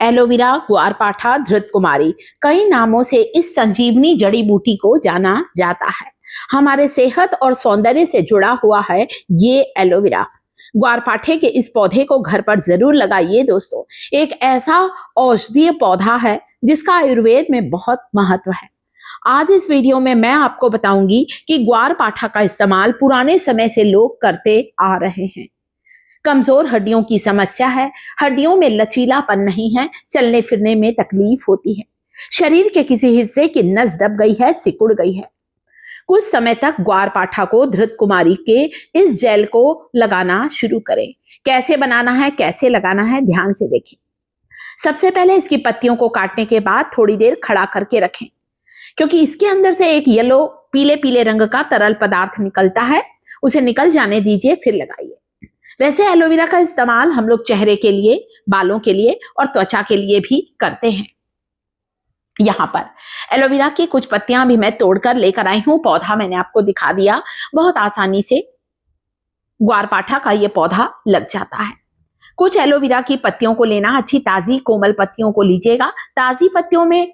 Aloe vera, ग्वारपाठा, धृतकुमारी, कई नामों से इस संजीवनी जड़ी बूटी को जाना जाता है। हमारे सेहत और सौंदर्य से जुड़ा हुआ है ये एलोवेरा। ग्वारपाठे के इस पौधे को घर पर जरूर लगाइए दोस्तों। एक ऐसा औषधीय पौधा है जिसका आयुर्वेद में बहुत महत्व है। आज इस वीडियो में मैं आपको बताऊंगी कि ग्वारपाठा का इस्तेमाल पुराने समय से लोग करते आ रहे हैं। कमजोर हड्डियों की समस्या है, हड्डियों में लचीलापन नहीं है, चलने फिरने में तकलीफ होती है, शरीर के किसी हिस्से की नस दब गई है, सिकुड़ गई है। कुछ समय तक ग्वारपाठा को, धृतकुमारी के इस जेल को लगाना शुरू करें। कैसे बनाना है, कैसे लगाना है, ध्यान से देखें। सबसे पहले इसकी पत्तियों को काटने के बाद थोड़ी देर खड़ा करके रखें, क्योंकि इसके अंदर से एक येलो पीले पीले रंग का तरल पदार्थ निकलता है। उसे निकल जाने दीजिए, फिर लगाइए। वैसे एलोवेरा का इस्तेमाल हम लोग चेहरे के लिए, बालों के लिए और त्वचा के लिए भी करते हैं। यहाँ पर एलोवेरा की कुछ पत्तियां भी मैं तोड़कर लेकर आई हूं। पौधा मैंने आपको दिखा दिया। बहुत आसानी से ग्वारपाठा का ये पौधा लग जाता है। कुछ एलोवेरा की पत्तियों को लेना, अच्छी ताजी कोमल पत्तियों को लीजिएगा। ताजी पत्तियों में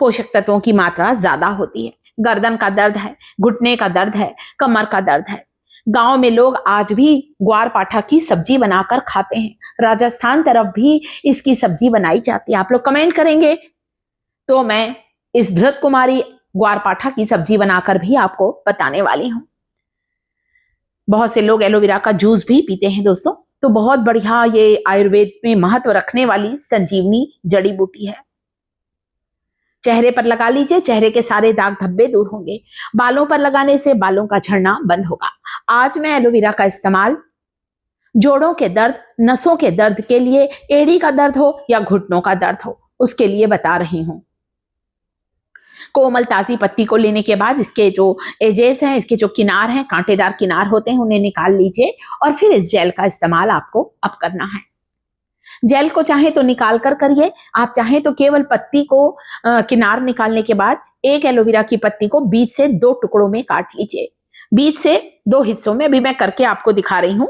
पोषक तत्वों की मात्रा ज्यादा होती है। गर्दन का दर्द है, घुटने का दर्द है, कमर का दर्द है, गांव में लोग आज भी ग्वारपाठा की सब्जी बनाकर खाते हैं। राजस्थान तरफ भी इसकी सब्जी बनाई जाती है। आप लोग कमेंट करेंगे तो मैं इस धृतकुमारी ग्वारपाठा की सब्जी बनाकर भी आपको बताने वाली हूं। बहुत से लोग एलोवेरा का जूस भी पीते हैं दोस्तों। तो बहुत बढ़िया ये आयुर्वेद में महत्व रखने वाली संजीवनी जड़ी बूटी है। चेहरे पर लगा लीजिए, चेहरे के सारे दाग धब्बे दूर होंगे। बालों पर लगाने से बालों का झड़ना बंद होगा। आज मैं एलोवेरा का इस्तेमाल जोड़ों के दर्द, नसों के दर्द के लिए, एड़ी का दर्द हो या घुटनों का दर्द हो, उसके लिए बता रही हूं। कोमल ताजी पत्ती को लेने के बाद इसके जो एजेस हैं, इसके जो किनार हैं, कांटेदार किनार होते हैं, उन्हें निकाल लीजिए और फिर इस जेल का इस्तेमाल आपको अब करना है। जेल को चाहे तो निकाल कर करिए, आप चाहें तो केवल पत्ती को किनार निकालने के बाद एक एलोवेरा की पत्ती को बीच से 2 टुकड़ों में काट लीजिए। बीच से 2 हिस्सों में भी मैं करके आपको दिखा रही हूं,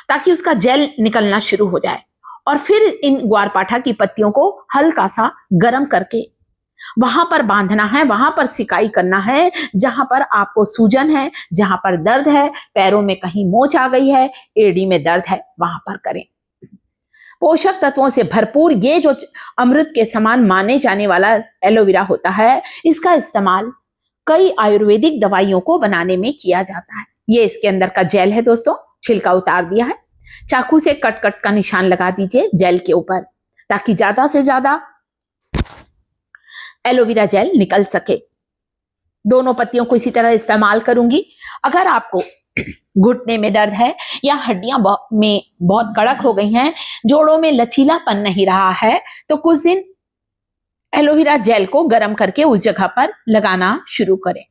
ताकि उसका जेल निकलना शुरू हो जाए। और फिर इन ग्वारपाठा की पत्तियों को हल्का सा गर्म करके वहां पर बांधना है, वहां पर सिकाई करना है। जहां पर आपको सूजन है, जहां पर दर्द है, पैरों में कहीं मोच आ गई है, एड़ी में दर्द है, वहां पर करें। पोषक तत्वों से भरपूर ये जो अमृत के समान माने जाने वाला एलोवेरा होता है, इसका इस्तेमाल कई आयुर्वेदिक दवाइयों को बनाने में किया जाता है। ये इसके अंदर का जेल है दोस्तों, छिलका उतार दिया है। चाकू से कट कट का निशान लगा दीजिए जेल के ऊपर, ताकि ज्यादा से ज्यादा एलोवेरा जेल निकल सके। दोनों पत्तियों को इसी तरह इस्तेमाल करूंगी। अगर आपको घुटने में दर्द है या हड्डियां में बहुत कड़क हो गई हैं, जोड़ों में लचीलापन नहीं रहा है, तो कुछ दिन एलोवेरा जेल को गर्म करके उस जगह पर लगाना शुरू करें।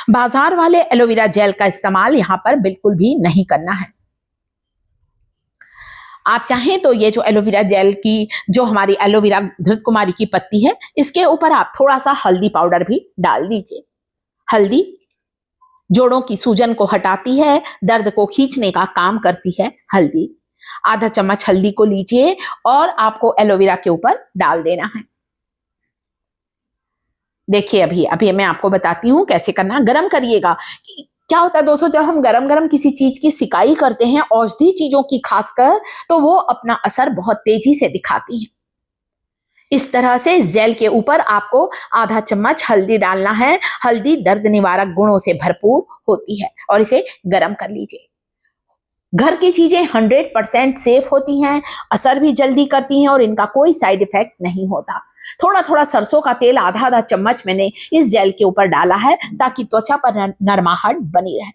बाजार वाले एलोवेरा जेल का इस्तेमाल यहां पर बिल्कुल भी नहीं करना है। आप चाहें तो ये जो एलोवेरा जेल की, जो हमारी एलोवेरा धृतकुमारी की पत्ती है, इसके ऊपर आप थोड़ा सा हल्दी पाउडर भी डाल दीजिए। हल्दी जोड़ों की सूजन को हटाती है, दर्द को खींचने का काम करती है हल्दी। आधा चम्मच हल्दी को लीजिए और आपको एलोवेरा के ऊपर डाल देना है। देखिए अभी मैं आपको बताती हूं कैसे करना। गरम करिएगा। क्या होता है दोस्तों, जब हम गरम गरम किसी चीज की सिकाई करते हैं, औषधि चीजों की खासकर, तो वो अपना असर बहुत तेजी से दिखाती हैं। इस तरह से इस जेल के ऊपर आपको आधा चम्मच हल्दी डालना है। हल्दी दर्द निवारक गुणों से भरपूर होती है और इसे गर्म कर लीजिए। घर की चीजें 100% सेफ होती हैं, असर भी जल्दी करती हैं और इनका कोई साइड इफेक्ट नहीं होता। थोड़ा थोड़ा सरसों का तेल आधा चम्मच मैंने इस जेल के ऊपर डाला है, ताकि त्वचा पर नरमाहट बनी रहे।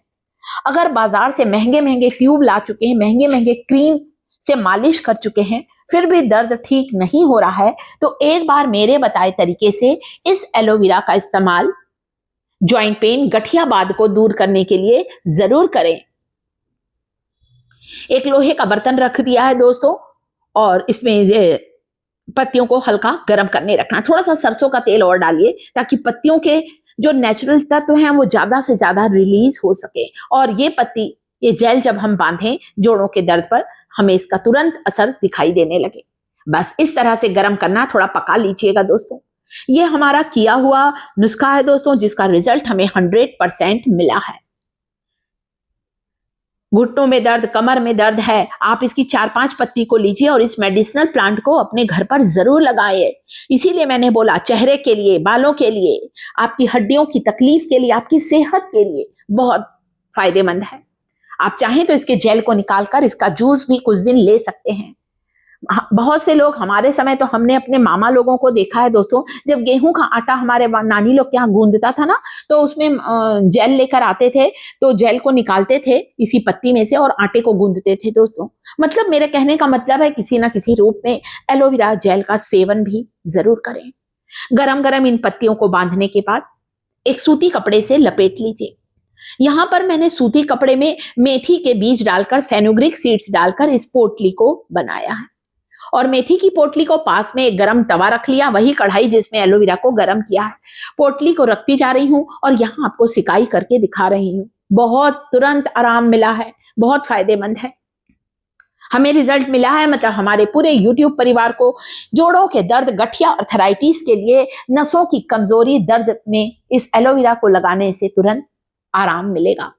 अगर बाजार से महंगे महंगे ट्यूब ला चुके हैं, महंगे महंगे क्रीम से मालिश कर चुके हैं, फिर भी दर्द ठीक नहीं हो रहा है, तो एक बार मेरे बताए तरीके से इस एलोवेरा का इस्तेमाल जॉइंट पेन, गठियावाद को दूर करने के लिए जरूर करें। एक लोहे का बर्तन रख दिया है दोस्तों, और इसमें पत्तियों को हल्का गर्म करने रखना। थोड़ा सा सरसों का तेल और डालिए, ताकि पत्तियों के जो नेचुरल तत्व हैं वो ज्यादा से ज्यादा रिलीज हो सके। और ये जेल जब हम बांधें जोड़ों के दर्द पर, हमें इसका तुरंत असर दिखाई देने लगे। बस इस तरह से गर्म करना, थोड़ा पका लीजिएगा दोस्तों। ये हमारा किया हुआ नुस्खा है दोस्तों, जिसका रिजल्ट हमें 100% मिला है। घुटनों में दर्द, कमर में दर्द है, आप इसकी 4-5 पत्ती को लीजिए और इस मेडिसिनल प्लांट को अपने घर पर जरूर लगाइए। इसीलिए मैंने बोला, चेहरे के लिए, बालों के लिए, आपकी हड्डियों की तकलीफ के लिए, आपकी सेहत के लिए बहुत फायदेमंद है। आप चाहें तो इसके जेल को निकालकर इसका जूस भी कुछ दिन ले सकते हैं। बहुत से लोग, हमारे समय तो हमने अपने मामा लोगों को देखा है दोस्तों, जब गेहूं का आटा हमारे नानी लोग के यहाँ गूंदता था ना, तो उसमें जेल लेकर आते थे, तो जेल को निकालते थे इसी पत्ती में से और आटे को गूंदते थे दोस्तों। मतलब मेरे कहने का मतलब है, किसी ना किसी रूप में एलोवेरा जेल का सेवन भी जरूर करें। गरम गरम इन पत्तियों को बांधने के बाद एक सूती कपड़े से लपेट लीजिए। यहां पर मैंने सूती कपड़े में मेथी के बीज डालकर, फेनुग्रीक सीड्स डालकर इस पोटली को बनाया है। और मेथी की पोटली को पास में एक गरम तवा रख लिया, वही कढ़ाई जिसमें एलोवेरा को गरम किया है। पोटली को रखती जा रही हूं और यहां आपको सिकाई करके दिखा रही हूं। बहुत तुरंत आराम मिला है, बहुत फायदेमंद है, हमें रिजल्ट मिला है। मतलब हमारे पूरे YouTube परिवार को जोड़ों के दर्द, गठिया, अर्थराइटिस के लिए, नसों की कमजोरी, दर्द में इस एलोवेरा को लगाने से तुरंत आराम मिलेगा।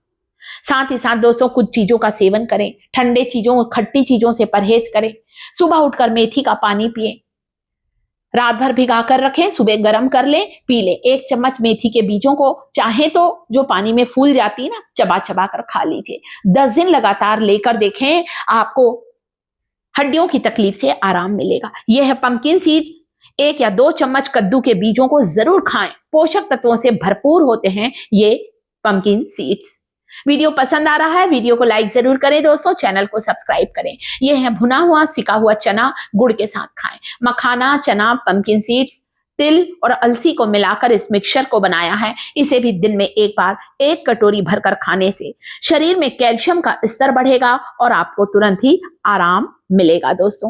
साथ ही साथ दोस्तों, कुछ चीजों का सेवन करें, ठंडे चीजों, खट्टी चीजों से परहेज करें। सुबह उठकर मेथी का पानी पिए, रात भर भिगा कर रखें, सुबह गर्म कर लें, पी लें। 1 चम्मच मेथी के बीजों को चाहे तो जो पानी में फूल जाती है ना, चबा चबा कर खा लीजिए। 10 दिन लगातार लेकर देखें, आपको हड्डियों की तकलीफ से आराम मिलेगा। यह है पंपकिन सीड। 1 या 2 चम्मच कद्दू के बीजों को जरूर खाएं, पोषक तत्वों से भरपूर होते हैं ये पंपकिन सीड्स। वीडियो पसंद आ रहा है, वीडियो को लाइक जरूर करें दोस्तों, चैनल को सब्सक्राइब करें। यह है भुना हुआ, सिका हुआ चना, गुड़ के साथ खाएं। मखाना, चना, पंपकिन सीड्स, तिल और अलसी को मिलाकर इस मिक्सचर को बनाया है। इसे भी दिन में एक बार 1 कटोरी भरकर खाने से शरीर में कैल्शियम का स्तर बढ़ेगा और आपको तुरंत ही आराम मिलेगा दोस्तों।